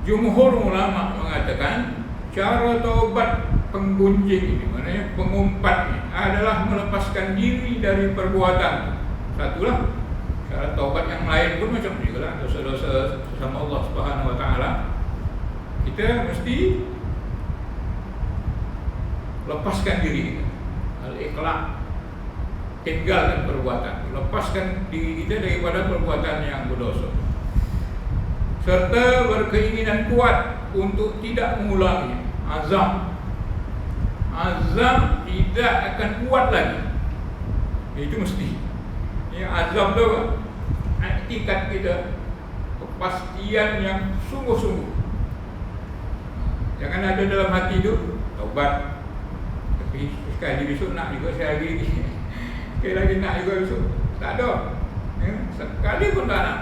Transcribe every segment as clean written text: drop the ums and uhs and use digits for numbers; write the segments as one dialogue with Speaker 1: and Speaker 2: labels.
Speaker 1: jumhur ulama mengatakan cara taubat penggunjing ini, maknanya pengumpat ini, adalah melepaskan diri dari perbuatan. Satulah cara taubat yang lain pun macam ni lah, dosa-dosa sama Allah Subhanahu Wa Taala. Kita mesti lepaskan diri kita, al-iqla', tinggalkan perbuatan, lepaskan diri kita daripada perbuatan yang berdosa, serta berkeinginan kuat untuk tidak mengulangi. Azam tidak akan kuat lagi. Itu mesti. Ya, azam tu iktikat kita, kepastian yang sungguh-sungguh. Jangan ada dalam hati tu taubat, tapi sekali besok nak juga, sekali lagi nak juga besok. Tak ada. Ya, sekali pun tak nak.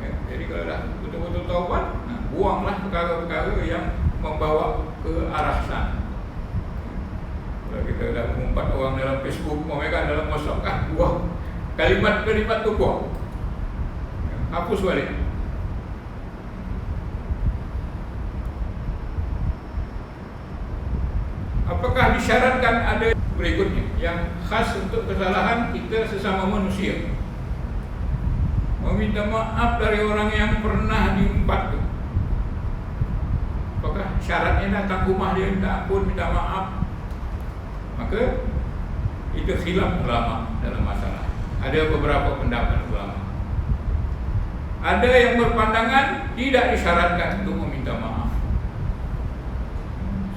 Speaker 1: Ya, jadi kalau dah betul-betul taubat, buanglah perkara-perkara yang membawa ke arah sana. Kalau kita dah mengumpat orang dalam Facebook, mereka dalam WhatsApp, buang kalimat-kalimat tu, buang, hapus balik. Apakah disyaratkan ada berikutnya yang khas untuk kesalahan kita sesama manusia? Meminta maaf dari orang yang pernah diumpat tu. Apakah syaratnya datang rumah dia minta ampun, minta maaf? Maka itu khilaf ulama dalam masalah. Ada beberapa pendapat ulama. Ada yang berpandangan tidak disyaratkan untuk meminta maaf.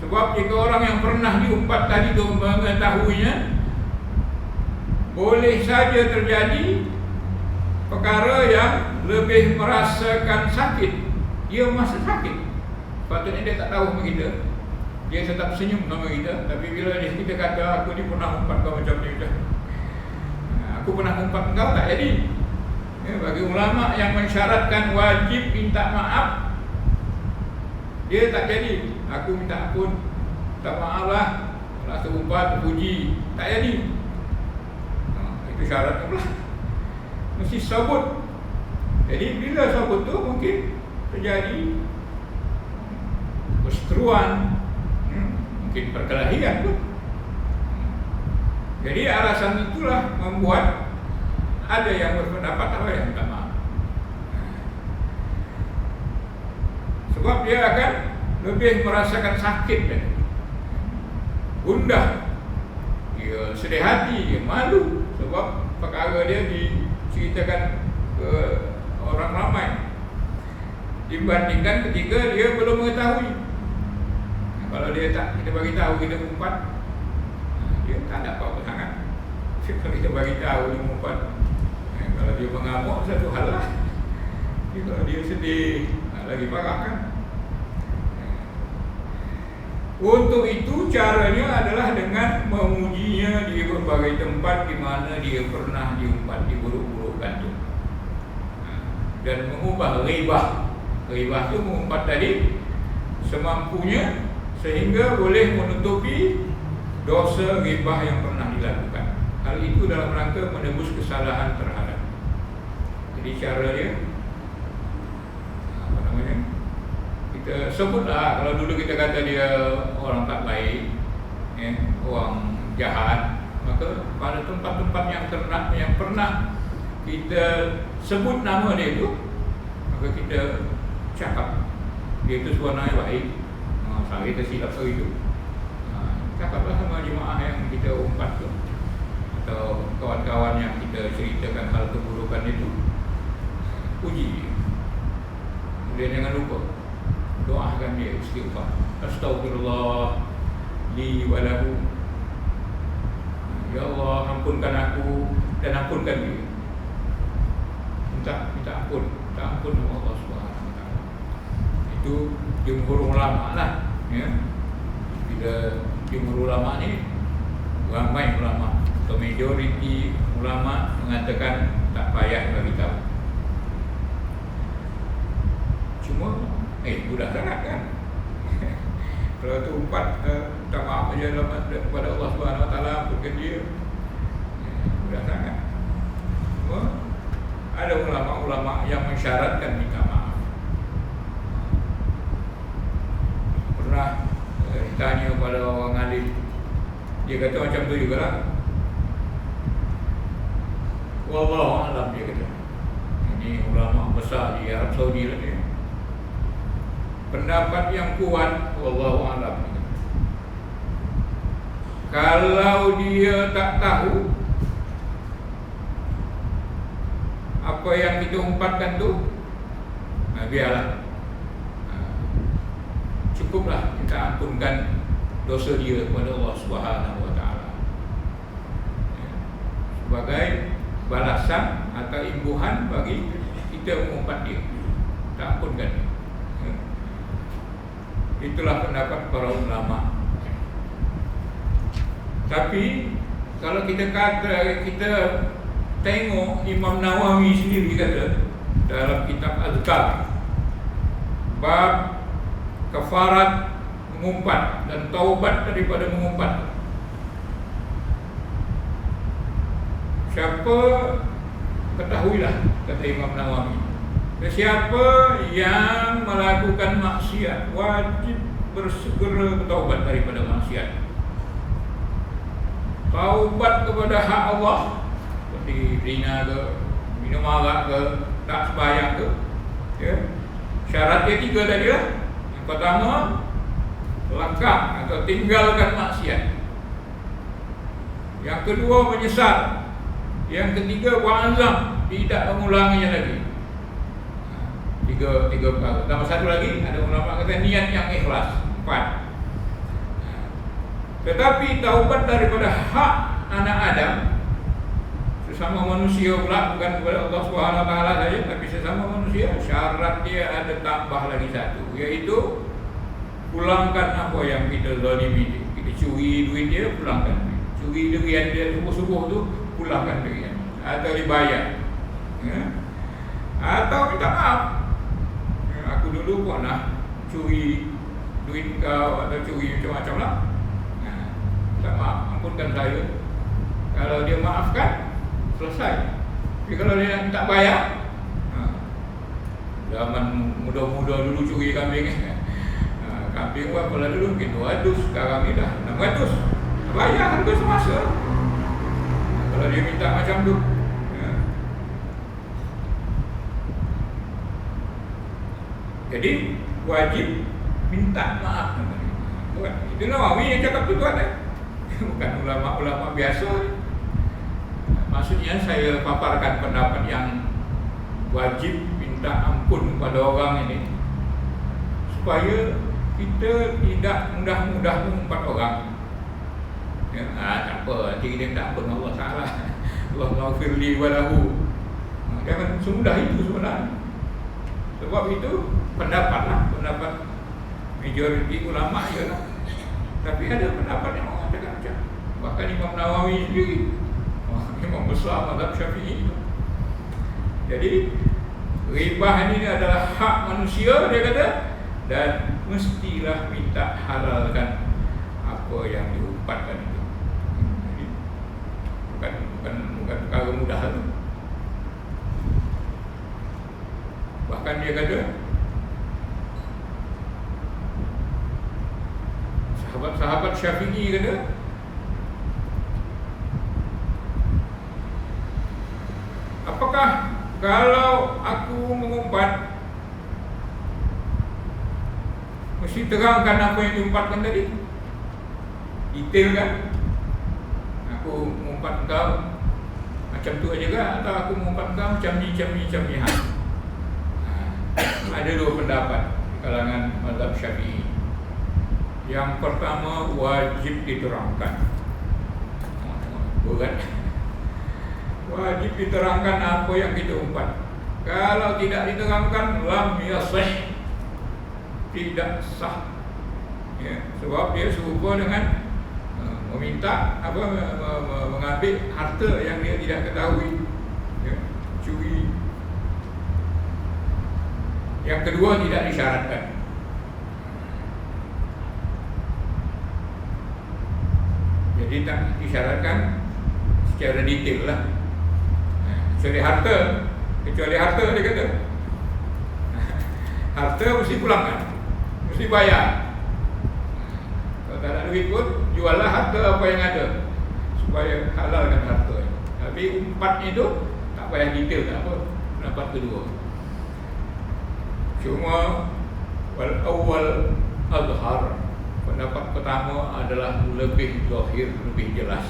Speaker 1: Sebab jika orang yang pernah diumpat tadi itu mengetahuinya, boleh saja terjadi perkara yang lebih merasakan sakit. Dia merasa sakit, patutnya dia tak tahu sama kita, dia tetap senyum sama kita. Tapi bila kita kata aku ni pernah umpat kau macam ni, aku pernah umpat kau, tak jadi. Ya, bagi ulama yang mensyaratkan wajib minta maaf, dia tak jadi. Aku minta ampun, minta maaf lah, kalau terumpat, terpuji, tak jadi. Itu syaratnya pula, mesti sabut. Jadi bila sabut tu mungkin terjadi perseteruan, mungkin perkelahian pun. Jadi alasan itulah membuat ada yang berpendapat apa yang minta maaf. Sebab dia akan lebih merasakan sakit dan gundah, dia sedih hati, dia malu sebab perkara dia diceritakan ke orang ramai, dibandingkan ketika dia belum mengetahui. Kalau dia tak, kita bagi tahu kita umpat, dia tak ada apa-apa sangat. Kalau kita bagi tahu dia umpat, kalau dia mengamuk satu hal lah. Kalau dia sedih, lagi parah kan. Untuk itu caranya adalah dengan memujinya di berbagai tempat di mana dia pernah diumpat, diburuk-burukkan tu, dan mengubah ghibah. Ghibah tu mengumpat tadi semampunya sehingga boleh menutupi dosa ghibah yang pernah dilakukan. Hal itu dalam rangka menebus kesalahan terhadap. Jadi cara dia, apa namanya, kita sebutlah. Kalau dulu kita kata dia orang tak baik, orang jahat, maka pada tempat-tempat yang pernah kita sebut nama dia itu, maka kita cakap dia itu sebenarnya baik. Kita silap hari itu, cakaplah sama jemaah yang kita umpat tu, atau kawan-kawan yang kita ceritakan hal keburukan itu, puji dia. Kemudian jangan lupa doakan dia, istighfar, astagfirullah li wa lahu, ya Allah ampunkan aku dan ampunkan dia. Minta ampun sama Allah Subhanahu Wa Taala. Itu jumhur ulama lah, ya. Bila jumhur ulama ni, ramai ulama atau majoriti ulama mengatakan tak payah bagi tahu. Cuma mudah sangat kan. Kalau tu umpat, minta maaf aja kepada Allah Subhanahu Wa Taala, ampunkan dia, mudah sangat. Cuma ada ulama-ulama yang mensyaratkan minta maaf. tanya pada orang alim, dia kata macam tu jugalah. Wallahu a'lam, dia kata. Ini ulama besar di Arab Saudi lah dia. Pendapat yang kuat, wallahu a'lam. Kalau dia tak tahu apa yang kita umpatkan tu, biarlah. Cukuplah kita ampunkan dosa dia kepada Allah Subhanahu wa taala. Sebagai balasan atau imbuhan bagi kita mengumpat dia, kita ampunkan dia. Itulah pendapat para ulama. Tapi kalau kita tengok Imam Nawawi sendiri kata dalam kitab Azkar, bab kafarat mengumpat dan taubat daripada mengumpat. Siapa, ketahuilah, kata Imam Nawawi, siapa yang melakukan maksiat wajib bersegera bertaubat daripada maksiat. Taubat kepada hak Allah, seperti zina ke, minum arak ke, tak sembahyang ke, ya. Syarat dia 3 tadi lah. Yang pertama, langkah atau tinggalkan maksiat. Yang kedua, menyesal. Yang ketiga, wa'azam, tidak mengulanginya lagi. Tiga perkara. Tambah satu lagi, ada ulama kata niat yang ikhlas. 4. Tetapi taubat daripada hak anak Adam, sesama manusia pula, bukan kepada Allah Subhanahu wa taala saja, tapi sesama manusia, syarat dia ada tambah lagi satu, iaitu pulangkan apa yang kita zalimi. Kita curi duit dia, pulangkan duit. Curi durian dia subuh-subuh tu, pulangkan durian. Atau dibayar, ya. Atau minta maaf. Aku dulu pernah curi duit kau atau curi macam-macam lah. Minta maaf, ampunkan saya. Kalau dia maafkan, selesai. Tapi kalau dia tak bayar, zaman muda-muda dulu curi kambing, kambing berapa lah dulu? Mungkin 200, sekarang ni dah 600. Bayar harga semasa. Kalau dia minta macam tu, ya. Jadi wajib minta maaf. Itu Nawawi yang cakap tu tuan, bukan ulama-ulama biasa. Maksudnya saya paparkan pendapat yang wajib minta ampun kepada orang ini supaya kita tidak mudah-mudah mengumpat orang. Ya, tak apa, nanti kita minta ampun Allah Ta'ala. Allahumma firli walahu. Jangan semudah itu sebenarnya. Sebab itu pendapat lah, pendapat majoriti ulama je lah. Tapi ada pendapat yang mengatakan macam, bahkan Imam Nawawi sendiri, Imam besar mazhab Syafi'i. Jadi ribah ini adalah hak manusia, dia kata, dan mestilah minta halalkan apa yang diumpatkan itu. Jadi bukan perkara mudah itu. Bahkan dia kata, sahabat Syafi'i kata, apakah kalau aku mengumpat mesti terangkan apa yang diumpatkan tadi? Detail kan? Aku mengumpat kau macam tu aja kan? Atau aku mengumpat kau macam ni. Ada 2 pendapat di kalangan mazhab Syafi'i. Yang pertama, wajib diterangkan. Bukan? Wajib diterangkan apa yang kita umpat. Kalau tidak diterangkan, lam yasih, tidak sah. Ya, sebab dia serupa dengan meminta mengambil harta yang dia tidak ketahui, ya, curi. Yang kedua, tidak disyaratkan. Jadi tak disyaratkan secara detail lah. Kecuali harta dia kata, harta mesti pulangkan, mesti bayar. Kalau tak ada duit pun, juallah harta apa yang ada supaya halalkan harta. Tapi empatnya itu tak payah detail, tak apa. Pendapat kedua. Cuma wal awal azhar, pendapat pertama adalah lebih zahir, lebih jelas.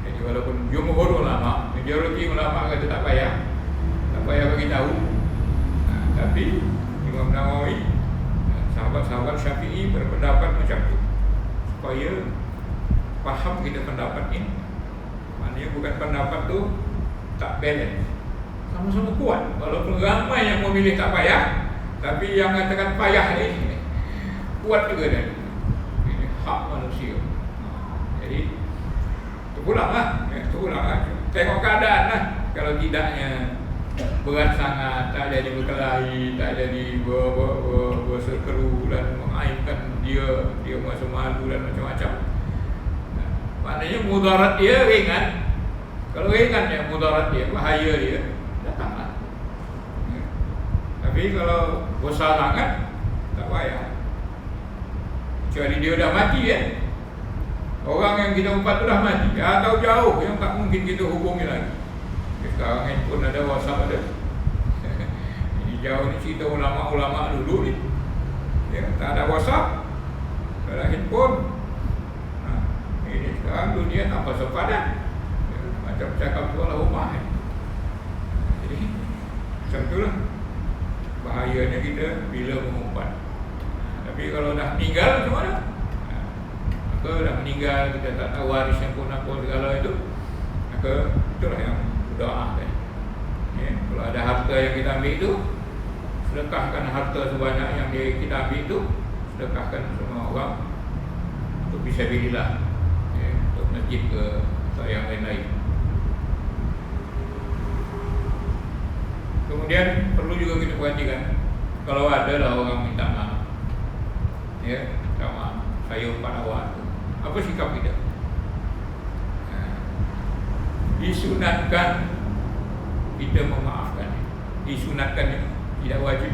Speaker 1: Jadi walaupun jumhur ulama, majoriti ulama kata tak payah bagi tahu. Tapi Imam Nawawi, sahabat-sahabat Syafi'i berpendapat macam itu supaya faham kita pendapat ini. Maknanya bukan pendapat tu tak balance, sama-sama kuat. Walaupun ramai yang memilih tak payah, tapi yang katakan payah ni kuat juga dah. Ini hak manusia. Jadi terpulang lah. Tengok keadaan lah. Kalau tidaknya berat sangat, tak jadi berkelahi, tak jadi berseteru dan mengaibkan dia merasa malu dan macam-macam. Maknanya mudarat dia ringan. Kalau ringan ya mudarat dia, bahaya dia, datanglah. Tapi kalau besar sangat, tak payah. Kecuali dia dah mati ya. Orang yang kita umpat tu dah mati, atau jauh yang tak mungkin kita hubungi lagi. Sekarang handphone ada, WhatsApp ada. Ini jauh ni cerita ulama-ulama dulu ni. Ya, tak ada WhatsApp, tak ada handphone. Ini sekarang dunia tanpa sepadan. Ya, macam cakap tu lah rumah. Jadi macam itulah bahayanya kita bila mengumpat. Tapi kalau dah meninggal macam mana? Maka dah meninggal, kita tak tahu waris yang pun apa segala itu, maka itulah yang doa kan. Ya, kalau ada harta yang kita ambil itu, sedekahkan harta sebanyak yang kita ambil itu, sedekahkan semua orang untuk fisabilillah, ya, untuk masjid ke atau yang lain-lain. Kemudian perlu juga kita perhatikan, kalau ada lah orang minta maaf, ya, minta maaf, saya umpat awak, apa sikap kita? Disunatkan kita memaafkan. Disunatkan, tidak wajib.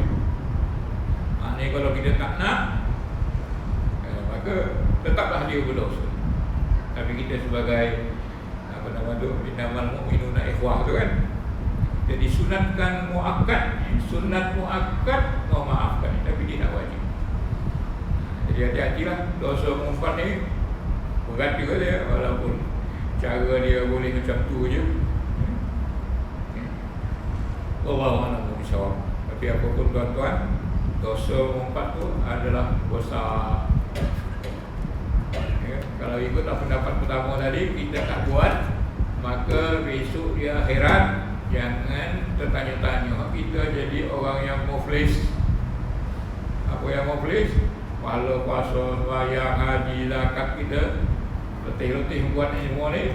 Speaker 1: Maknanya kalau kita tak nak, maka tetaplah dia berdosa. Tapi kita sebagai apa nama tu, innamal mu'minuna ikhwah tu kan, kita disunatkan muakkad. Sunat muakkad memaafkan, tapi tidak wajib. Jadi hati-hatilah, dosa mengumpat ni berat juga dia, walaupun cara dia boleh macam tu je. Wallahu a'lam bishawab. Tapi apapun tuan-tuan, dosa mengumpat tu adalah besar. Ya, kalau ikut pendapat pertama tadi, kita tak buat, maka besok di akhirat jangan tertanya-tanya kita jadi orang yang muflis. Apa yang muflis? Pahala puasa, sembahyang, haji, zakat kita letih-letih buat ni semua ni,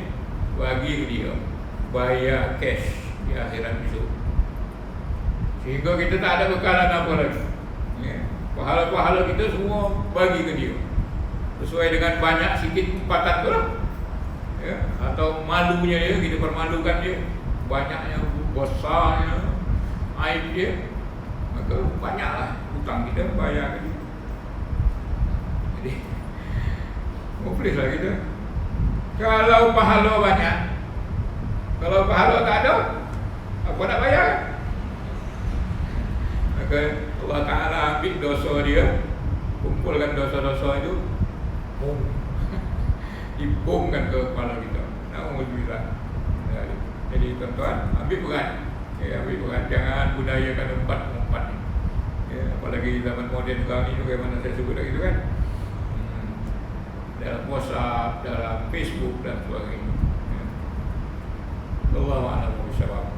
Speaker 1: bagi ke dia, bayar cash di akhirat besok. Sehingga kita tak ada bekalan apa lagi, ya. Pahala-pahala kita semua bagi ke dia, sesuai dengan banyak sikit umpatan tu lah, ya. Atau malunya dia, kita permalukan dia, banyaknya, besarnya aib dia, maka banyaklah hutang kita bayar ke dia. Jadi muflis lah kita. Kalau pahala banyak, kalau pahala tak ada, apa nak bayar? Maka Allah Ta'ala ambil dosa dia, kumpulkan dosa-dosa itu, dibomkan ke kepala kita. Na'udzubillah. Jadi tuan-tuan, ambil berat, ya, ambil berat. Jangan budayakan umpat-umpat ni, ya, apalagi zaman moden sekarang ni, bagaimana saya sebut lagi tu kan, dalam WhatsApp, dalam Facebook dan sebagainya. Allahu a'lam bishawab.